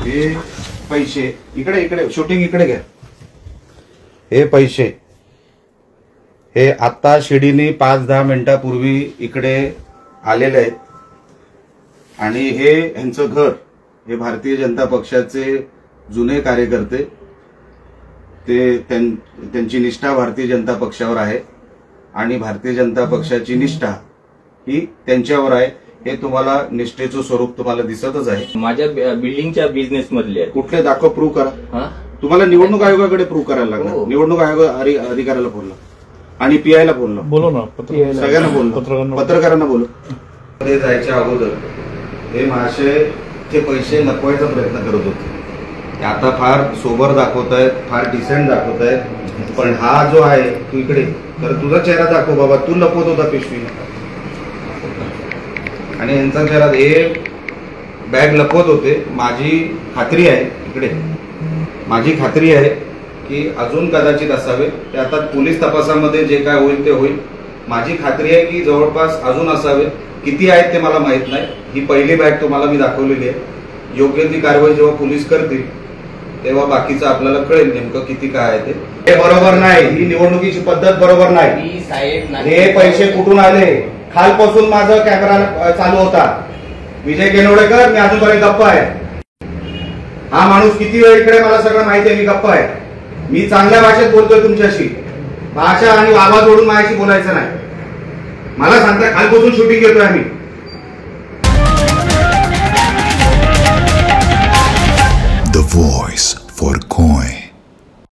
हे पैसे इकडे इकडे शूटिंग इकडे घ्या. हे पैसे हे आता शिडीने 5-10 मिनिटापूर्वी इकडे आलेले आहेत आणि हे ह्यांचं घर हे भारतीय जनता पक्षाचे जुने कार्यकर्ते ते त्यांची निष्ठा भारतीय जनता पक्षावर आहे आणि भारतीय जनता पक्षाची निष्ठा ही त्यांच्यावर आहे. हे तुम्हाला निष्ठेचं स्वरूप तुम्हाला दिसतच आहे. माझ्या बिल्डिंगच्या बिझनेस मधले कुठले दाखव प्रूव्ह करा. तुम्हाला निवडणूक आयोगाकडे प्रूव्ह करायला लागणार. निवडणूक आयोग अधिकाऱ्याला बोलला आणि पीआयला बोललो. बोलो ना सगळ्यांना बोललो. पत्रकारांना बोललो. ते जायच्या अगोदर हे महाशय ते पैसे लपवायचा प्रयत्न करत होते. आता फार सोबर दाखवत आहेत, फार डिसेंट दाखवत आहेत. पण हा जो आहे तू इकडे तर तुझा चेहरा दाखव बाबा. तू लपवत होता पिशवी आणि यांचा चेहरा हे बॅग लपवत होते. माझी खात्री आहे इकडे माझी खात्री आहे की अजून कदाचित असावे. ते आता पोलीस तपासामध्ये जे काय होईल ते होईल. माझी खात्री आहे की जवळपास अजून असावे. किती आहेत ते मला माहित नाही. ही पहिली बॅग तुम्हाला मी दाखवलेली आहे. योग्य ती कारवाई जेव्हा पोलीस करतील तेव्हा बाकीचं आपल्याला कळेल नेमकं किती काय आहे ते. हे बरोबर नाही. ही निवडणुकीची पद्धत बरोबर नाही. हे पैसे कुठून आले? खालपासून माझा कॅमेरा चालू होता. विजय केनवडेकर मी अजूनपर्यंत गप्प आहे. हा माणूस किती वेळ इकडे मला सगळं माहिती आहे. मी गप्प आहे. मी चांगल्या भाषेत बोलतोय तुमच्याशी. भाषा आणि आवाज ओढून माझ्याशी बोलायचं नाही. मला सांगता खालपासून शूटिंग घेतोय आम्ही. The voice for coin.